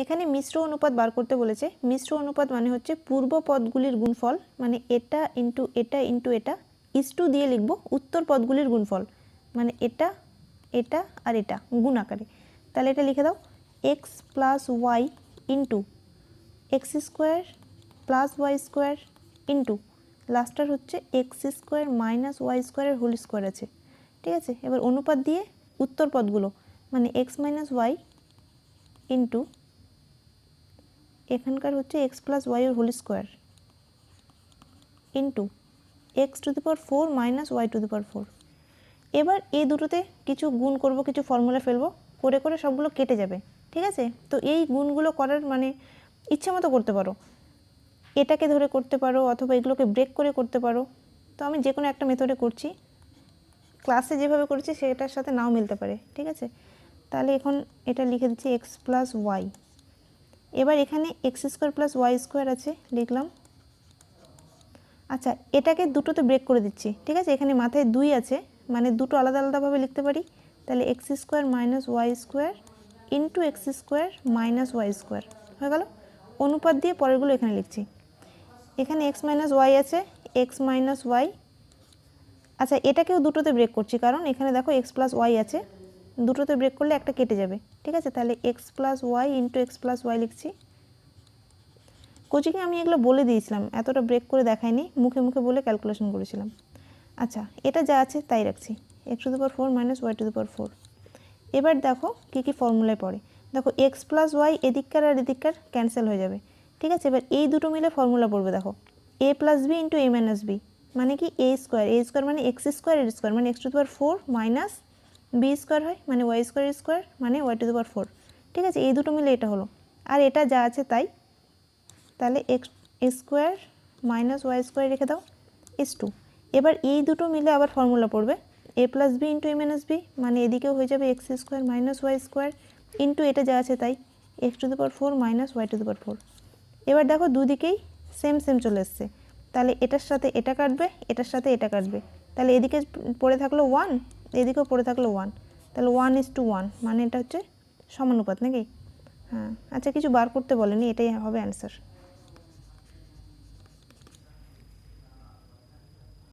এখানে মিশ্র অনুপাত বার করতে বলেছে। মিশ্র অনুপাত মানে হচ্ছে পূর্ব পদগুলির গুণফল, মানে এটা ইন্টু এটা ইস টু দিয়ে লিখব উত্তর পদগুলির গুণফল, মানে এটা এটা আর এটা গুণ আকারে। তাহলে এটা লিখে দাও X plus Y into x square plus Y square into লাস্টার হচ্ছে এক্স স্কোয়ার মাইনাস ওয়াই স্কোয়ারের হোল স্কোয়ার আছে। ঠিক আছে, এবার অনুপাত দিয়ে উত্তর পদগুলো, মানে এক্স মাইনাস ওয়াই ইন্টু এখানকার হচ্ছে এক্স প্লাস ওয়াইয়ের whole square into X to the power 4 minus Y to the power 4। এবার এই দুটোতে কিছু গুণ করব, কিছু ফর্মুলা ফেলবো, করে করে সবগুলো কেটে যাবে। ঠিক আছে, তো এই গুণগুলো করার মানে ইচ্ছা মতো করতে পারো, এটাকে ধরে করতে পারো অথবা এগুলোকে ব্রেক করে করতে পারো। তো আমি যে কোনো একটা মেথডে করছি, ক্লাসে যেভাবে করেছি সেটার সাথে নাও মিলতে পারে। ঠিক আছে, তাহলে এখন এটা লিখে দিচ্ছি এক্স প্লাস ওয়াই। এবার এখানে x square plus Y square আছে, লিখলাম। আচ্ছা, এটাকে দুটোতে ব্রেক করে দিচ্ছি। ঠিক আছে, এখানে মাথায় 2 আছে, মানে দুটো আলাদা আলাদাভাবে লিখতে পারি। তাহলে x square minus y square into x square minus y square হয়ে গেল। অনুপাত দিয়ে পরেরগুলো এখানে লিখছি। এখানে এক্স মাইনাস ওয়াই আছে, এক্স মাইনাস ওয়াই। আচ্ছা, এটাকেও দুটোতে ব্রেক করছি, কারণ এখানে দেখো এক্স প্লাস ওয়াই আছে, দুটোতে ব্রেক করলে একটা কেটে যাবে। ঠিক আছে, তাহলে x plus Y into x plus y লিখছি। কোচিংয়ে আমি এগুলো বলে দিয়েছিলাম, এতটা ব্রেক করে দেখাইনি, মুখে মুখে বলে ক্যালকুলেশন করেছিলাম। আচ্ছা, এটা যা আছে তাই রাখছি, x to the power 4 minus Y to the power 4। এবার দেখো কী কী ফর্মুলায় পড়ে। দেখো এক্স প্লাস ওয়াই এদিককার আর এদিককার ক্যান্সেল হয়ে যাবে। ঠিক আছে, এবার এই দুটো মিলে ফর্মুলা পড়বে। দেখো a plus b into a minus b, মানে কি এ স্কোয়ার মানে এক্স স্কোয়ার এর স্কোয়ার, মানে x to the power 4 minus b square হয়, মানে ওয়াই স্কোয়ার মানে ওয়াই টু দি পাওয়ার 4। ঠিক আছে, এই দুটো মিলে এটা হলো, আর এটা যা আছে তাই। তাহলে x square minus y square রেখে দাও ইস টু। এবার এই দুটো মিলে আবার ফর্মুলা পড়বে a plus b into a minus b, মানে এদিকেও হয়ে যাবে x square minus y square into এটা যা আছে তাই x to the power 4 minus Y to the power 4। এবার দেখো দুদিকেই সেম সেম চলে এসছে, তাহলে এটার সাথে এটা কাটবে, এটার সাথে এটা কাটবে, তাহলে এদিকে পড়ে থাকলো 1, এদিকেও পড়ে থাকলো 1, তাহলে 1:1, মানে এটা হচ্ছে সমানুপাত নাকি? হ্যাঁ, আচ্ছা কিছু বার করতে বলেনি, এটাই হবে অ্যান্সার।